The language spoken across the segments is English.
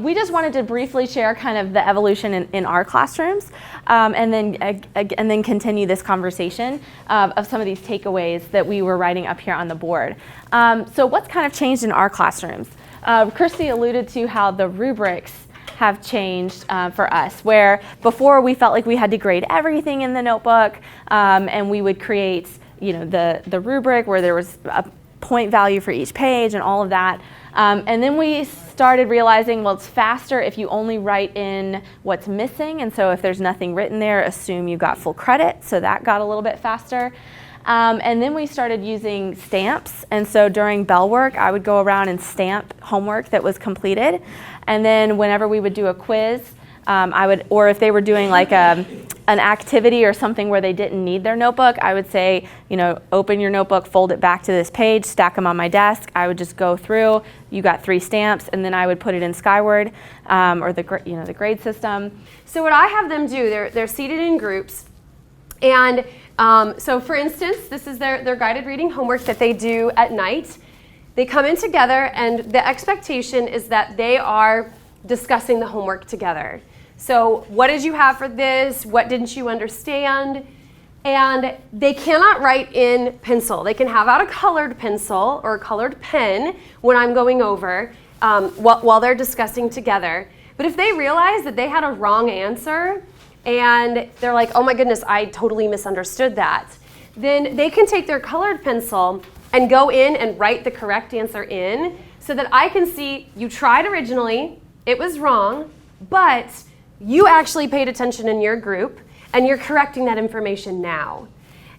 we just wanted to briefly share kind of the evolution in our classrooms, and then continue this conversation of some of these takeaways that we were writing up here on the board. So what's kind of changed in our classrooms? Kristi alluded to how the rubrics have changed for us, where before we felt like we had to grade everything in the notebook, and we would create, the rubric where there was a point value for each page and all of that. And then we started realizing, well, it's faster if you only write in what's missing. And so if there's nothing written there, assume you got full credit. So that got a little bit faster. And then we started using stamps. And so during bell work, I would go around and stamp homework that was completed. And then whenever we would do a quiz, or if they were doing like an activity or something where they didn't need their notebook, I would say, open your notebook, fold it back to this page, stack them on my desk. I would just go through, you got 3 stamps, and then I would put it in Skyward, or the grade system. So what I have them do, they're seated in groups. And so for instance, this is their guided reading homework that they do at night. They come in together, and the expectation is that they are discussing the homework together. So what did you have for this? What didn't you understand? And they cannot write in pencil. They can have out a colored pencil or a colored pen when I'm going over while they're discussing together. But if they realize that they had a wrong answer and they're like, oh my goodness, I totally misunderstood that, then they can take their colored pencil and go in and write the correct answer in so that I can see you tried originally, it was wrong, but you actually paid attention in your group, and you're correcting that information now.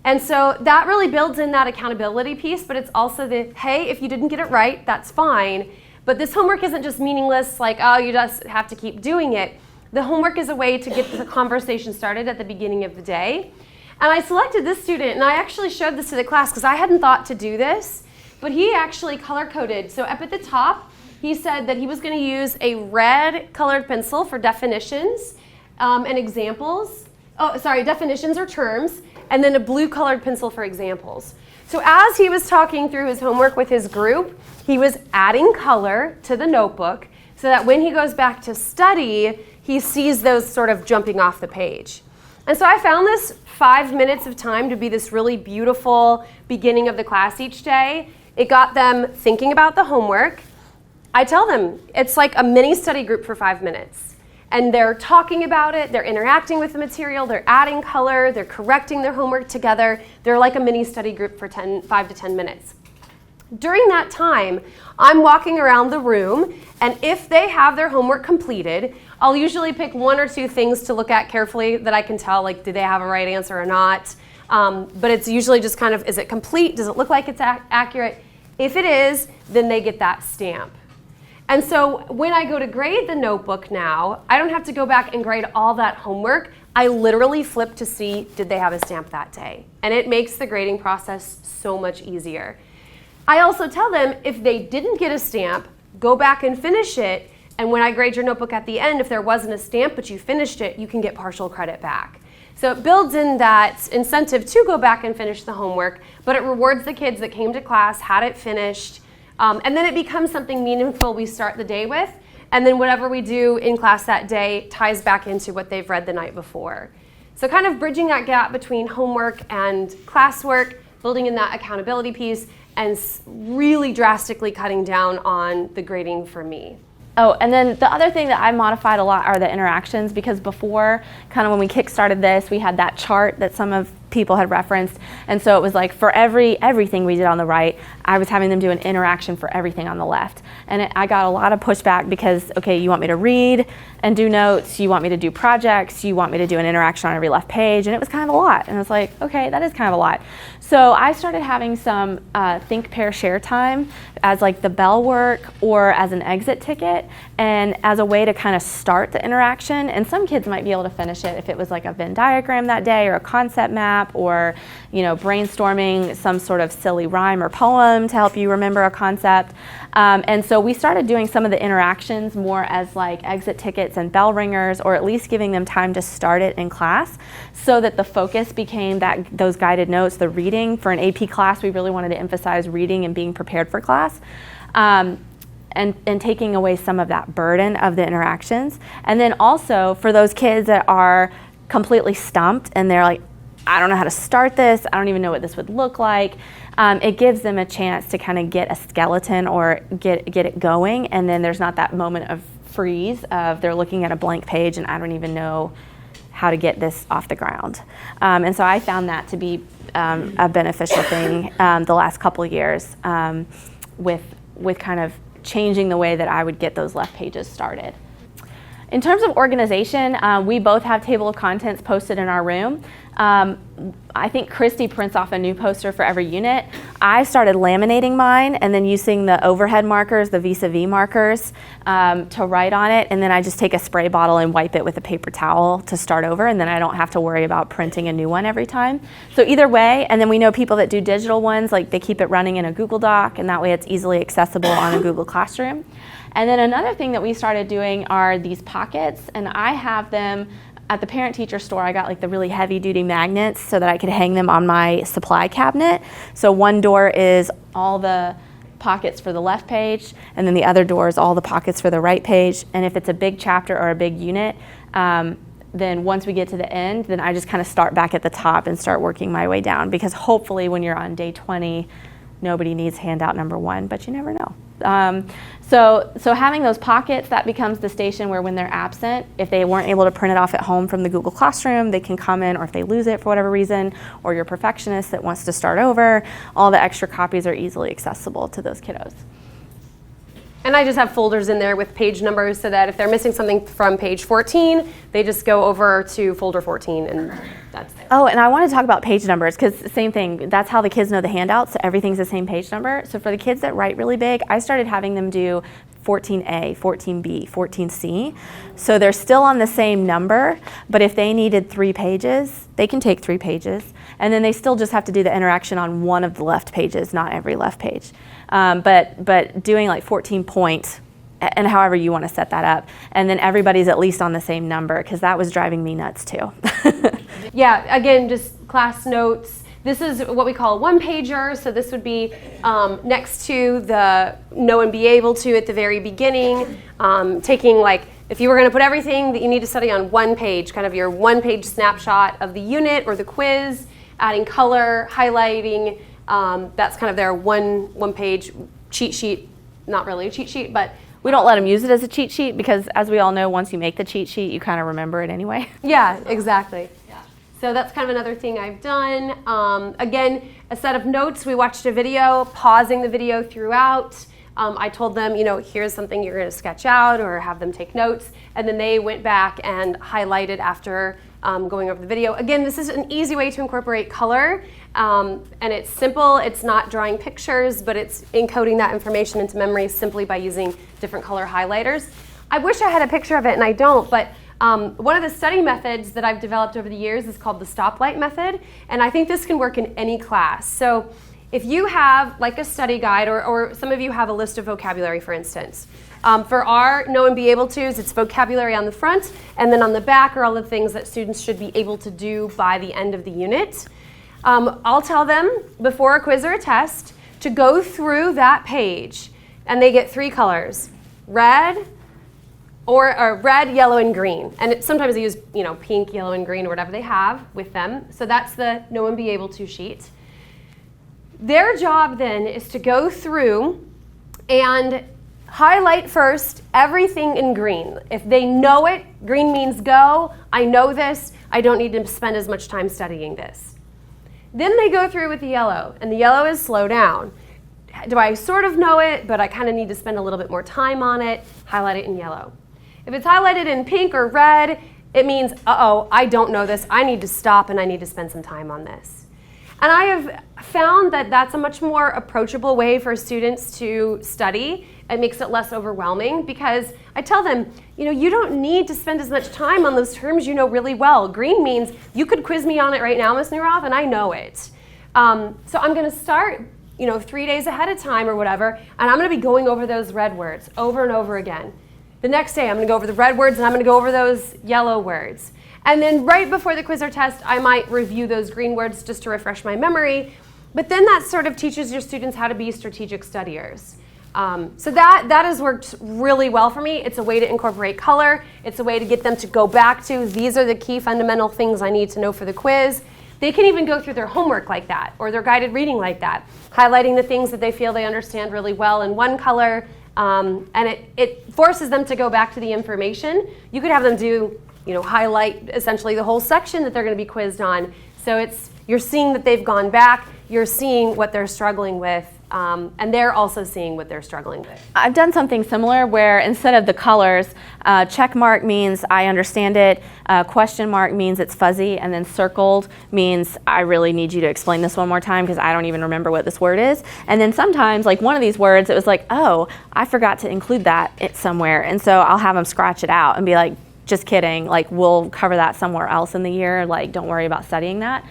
And so that really builds in that accountability piece, but it's also the, hey, if you didn't get it right, that's fine. But this homework isn't just meaningless, like, oh, you just have to keep doing it. The homework is a way to get the conversation started at the beginning of the day. And I selected this student, and I actually showed this to the class because I hadn't thought to do this, but he actually color-coded. So up at the top, he said that he was going to use a red colored pencil for definitions and examples. Definitions or terms, and then a blue colored pencil for examples. So as he was talking through his homework with his group, he was adding color to the notebook so that when he goes back to study, he sees those sort of jumping off the page. And so I found this 5 minutes of time to be this really beautiful beginning of the class each day. It got them thinking about the homework. I tell them it's like a mini study group for 5 minutes. And they're talking about it, they're interacting with the material, they're adding color, they're correcting their homework together. They're like a mini study group for 5 to 10 minutes. During that time, I'm walking around the room, and if they have their homework completed, I'll usually pick 1 or 2 things to look at carefully that I can tell, like, do they have a right answer or not? But it's usually just kind of, is it complete? Does it look like it's accurate? If it is, then they get that stamp. And so when I go to grade the notebook now, I don't have to go back and grade all that homework. I literally flip to see, did they have a stamp that day? And it makes the grading process so much easier. I also tell them, if they didn't get a stamp, go back and finish it. And when I grade your notebook at the end, if there wasn't a stamp but you finished it, you can get partial credit back. So it builds in that incentive to go back and finish the homework, but it rewards the kids that came to class, had it finished, and then it becomes something meaningful we start the day with, and then whatever we do in class that day ties back into what they've read the night before. So kind of bridging that gap between homework and classwork, building in that accountability piece, and really drastically cutting down on the grading for me. Oh, and then the other thing that I modified a lot are the interactions, because before, kind of when we kick-started this, we had that chart that some of people had referenced, and so it was like for everything we did on the right, I was having them do an interaction for everything on the left. And I got a lot of pushback because, okay, you want me to read and do notes, you want me to do projects, you want me to do an interaction on every left page, and it was kind of a lot. And I was like, okay, that is kind of a lot. So I started having some think, pair, share time as like the bell work or as an exit ticket, and as a way to kind of start the interaction. And some kids might be able to finish it if it was like a Venn diagram that day or a concept map, or brainstorming some sort of silly rhyme or poem to help you remember a concept. And so we started doing some of the interactions more as like exit tickets and bell ringers, or at least giving them time to start it in class, so that the focus became those guided notes, the reading. For an AP class, we really wanted to emphasize reading and being prepared for class. and taking away some of that burden of the interactions. And then also for those kids that are completely stumped and they're like, I don't know how to start this, I don't even know what this would look like, it gives them a chance to kind of get a skeleton or get it going, and then there's not that moment of freeze of they're looking at a blank page and I don't even know how to get this off the ground. And so I found that to be a beneficial thing the last couple of years with kind of changing the way that I would get those left pages started. In terms of organization, we both have table of contents posted in our room. I think Kristi prints off a new poster for every unit. I started laminating mine and then using the overhead markers, the vis-a-vis markers, to write on it, and then I just take a spray bottle and wipe it with a paper towel to start over, and then I don't have to worry about printing a new one every time. So either way, and then we know people that do digital ones, like they keep it running in a Google Doc, and that way it's easily accessible on a Google Classroom. And then another thing that we started doing are these pockets, and I have them at the parent-teacher store. I got like the really heavy-duty magnets so that I could hang them on my supply cabinet. So one door is all the pockets for the left page, and then the other door is all the pockets for the right page. And if it's a big chapter or a big unit, then once we get to the end, then I just kind of start back at the top and start working my way down, because hopefully when you're on day 20, nobody needs handout number 1, but you never know. So having those pockets, that becomes the station where when they're absent, if they weren't able to print it off at home from the Google Classroom, they can come in, or if they lose it for whatever reason, or you're a perfectionist that wants to start over, all the extra copies are easily accessible to those kiddos. And I just have folders in there with page numbers so that if they're missing something from page 14, they just go over to folder 14 and that's there. Oh, and I want to talk about page numbers, because same thing, that's how the kids know the handouts, so everything's the same page number. So for the kids that write really big, I started having them do 14A, 14B, 14C. So they're still on the same number, but if they needed 3 pages, they can take 3 pages. And then they still just have to do the interaction on one of the left pages, not every left page. But doing like 14 point, and however you want to set that up. And then everybody's at least on the same number, because that was driving me nuts too. Yeah, again, just class notes. This is what we call a one-pager, so this would be next to the know and be able to at the very beginning, taking like, if you were going to put everything that you need to study on one page, kind of your one-page snapshot of the unit or the quiz, adding color, highlighting, that's kind of their one-page cheat sheet, not really a cheat sheet, but we don't let them use it as a cheat sheet, because as we all know, once you make the cheat sheet, you kind of remember it anyway. Yeah, exactly. So that's kind of another thing I've done. Again, a set of notes. We watched a video, pausing the video throughout. I told them, here's something you're going to sketch out or have them take notes. And then they went back and highlighted after going over the video. Again, this is an easy way to incorporate color. And it's simple. It's not drawing pictures, but it's encoding that information into memory simply by using different color highlighters. I wish I had a picture of it, and I don't, but one of the study methods that I've developed over the years is called the stoplight method, and I think this can work in any class. So if you have like a study guide, or some of you have a list of vocabulary, for instance. For our know and be able to's, it's vocabulary on the front, and then on the back are all the things that students should be able to do by the end of the unit. I'll tell them before a quiz or a test to go through that page, and they get 3 colors: red, or red, yellow, and green. And sometimes they use, pink, yellow, and green, or whatever they have with them. So that's the know and be able to sheet. Their job then is to go through and highlight first everything in green. If they know it, green means go. I know this. I don't need to spend as much time studying this. Then they go through with the yellow, and the yellow is slow down. Do I sort of know it, but I kind of need to spend a little bit more time on it? Highlight it in yellow. If it's highlighted in pink or red, it means, uh-oh, I don't know this. I need to stop and I need to spend some time on this. And I have found that that's a much more approachable way for students to study. It makes it less overwhelming, because I tell them, you don't need to spend as much time on those terms you know really well. Green means you could quiz me on it right now, Ms. Neuroth, and I know it. So I'm going to start 3 days ahead of time or whatever, and I'm going to be going over those red words over and over again. The next day, I'm going to go over the red words, and I'm going to go over those yellow words. And then right before the quiz or test, I might review those green words just to refresh my memory. But then that sort of teaches your students how to be strategic studiers. So that has worked really well for me. It's a way to incorporate color. It's a way to get them to go back to, these are the key fundamental things I need to know for the quiz. They can even go through their homework like that, or their guided reading like that, highlighting the things that they feel they understand really well in one color, and it forces them to go back to the information. You could have them do, highlight essentially the whole section that they're going to be quizzed on. So you're seeing that they've gone back, you're seeing what they're struggling with, and they're also seeing what they're struggling with. I've done something similar where instead of the colors, check mark means I understand it, question mark means it's fuzzy, and then circled means I really need you to explain this one more time because I don't even remember what this word is. And then sometimes, like one of these words, it was like, oh, I forgot to include that somewhere. And so I'll have them scratch it out and be like, just kidding, like we'll cover that somewhere else in the year, like don't worry about studying that.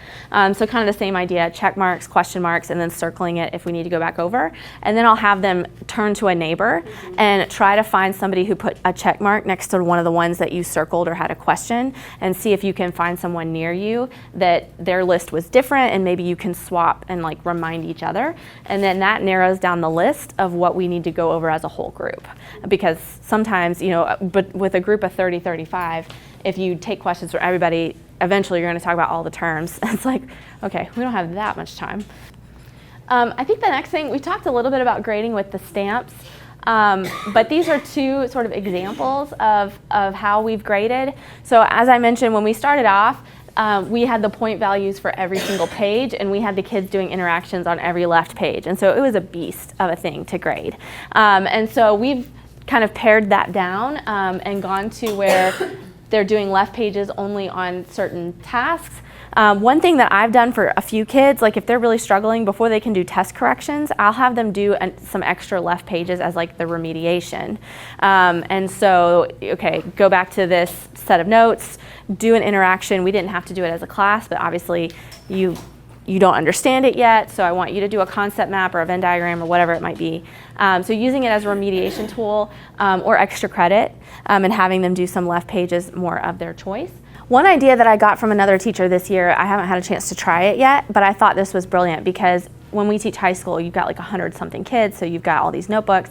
So kind of the same idea, check marks, question marks, and then circling it if we need to go back over. And then I'll have them turn to a neighbor and try to find somebody who put a check mark next to one of the ones that you circled or had a question, and see if you can find someone near you that their list was different, and maybe you can swap and like remind each other. And then that narrows down the list of what we need to go over as a whole group. Because sometimes, but with a group of 30, 35, if you take questions from everybody, eventually you're going to talk about all the terms. It's like, okay, we don't have that much time. I think the next thing, we talked a little bit about grading with the stamps, but these are two sort of examples of how we've graded. So as I mentioned, when we started off, we had the point values for every single page, and we had the kids doing interactions on every left page. And so it was a beast of a thing to grade. And so we've kind of pared that down and gone to where they're doing left pages only on certain tasks. One thing that I've done for a few kids, like if they're really struggling before they can do test corrections, I'll have them do some extra left pages as like the remediation. And so, okay, go back to this set of notes, do an interaction. We didn't have to do it as a class, but obviously you don't understand it yet, so I want you to do a concept map or a Venn diagram or whatever it might be. So using it as a remediation tool or extra credit, and having them do some left pages more of their choice. One idea that I got from another teacher this year, I haven't had a chance to try it yet, but I thought this was brilliant because when we teach high school, you've got like 100-something kids, so you've got all these notebooks.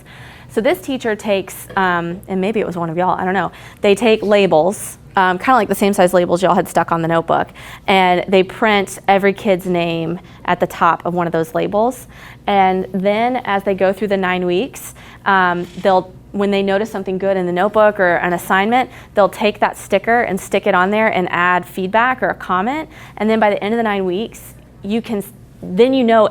So this teacher takes, and maybe it was one of y'all, I don't know, they take labels, kind of like the same size labels y'all had stuck on the notebook, and they print every kid's name at the top of one of those labels. And then as they go through the 9 weeks, when they notice something good in the notebook or an assignment, they'll take that sticker and stick it on there and add feedback or a comment. And then by the end of the 9 weeks,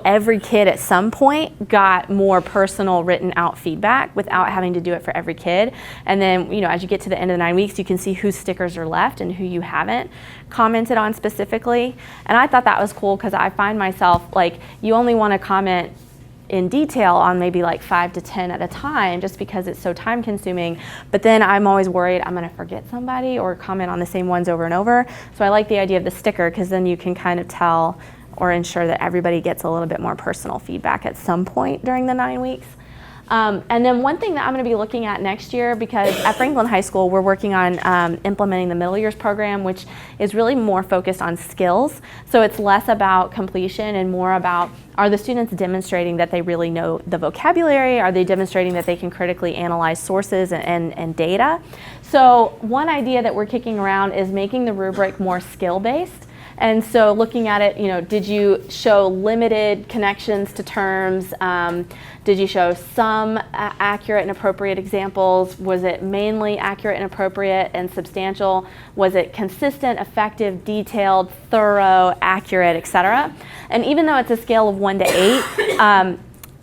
every kid at some point got more personal written out feedback without having to do it for every kid. And then, as you get to the end of the 9 weeks, you can see whose stickers are left and who you haven't commented on specifically. And I thought that was cool because I find myself like, you only want to comment in detail on maybe like 5 to 10 at a time just because it's so time consuming. But then I'm always worried I'm going to forget somebody or comment on the same ones over and over. So I like the idea of the sticker because then you can kind of tell or ensure that everybody gets a little bit more personal feedback at some point during the 9 weeks. And then one thing that I'm going to be looking at next year, because at Franklin High School we're working on implementing the middle years program, which is really more focused on skills. So it's less about completion and more about, are the students demonstrating that they really know the vocabulary? Are they demonstrating that they can critically analyze sources and data? So one idea that we're kicking around is making the rubric more skill-based. And so looking at it, did you show limited connections to terms? Did you show some accurate and appropriate examples? Was it mainly accurate and appropriate and substantial? Was it consistent, effective, detailed, thorough, accurate, etc.? And even though it's a scale of 1 to 8,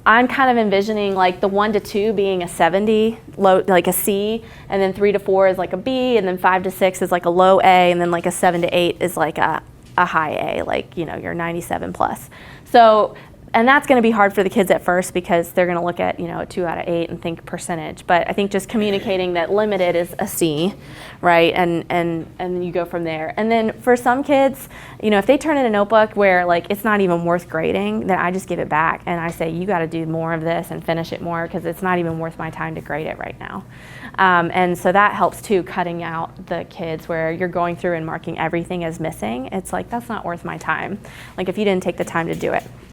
I'm kind of envisioning like the 1 to 2 being a 70, low, like a C, and then 3 to 4 is like a B, and then 5 to 6 is like a low A, and then like a 7 to 8 is like a high A, like, you're 97 plus. So, and that's going to be hard for the kids at first because they're going to look at, a 2 out of 8 and think percentage. But I think just communicating that limited is a C, right? And you go from there. And then for some kids, if they turn in a notebook where like it's not even worth grading, then I just give it back and I say, you got to do more of this and finish it more because it's not even worth my time to grade it right now. And so that helps too, cutting out the kids where you're going through and marking everything as missing. It's like, that's not worth my time. Like if you didn't take the time to do it.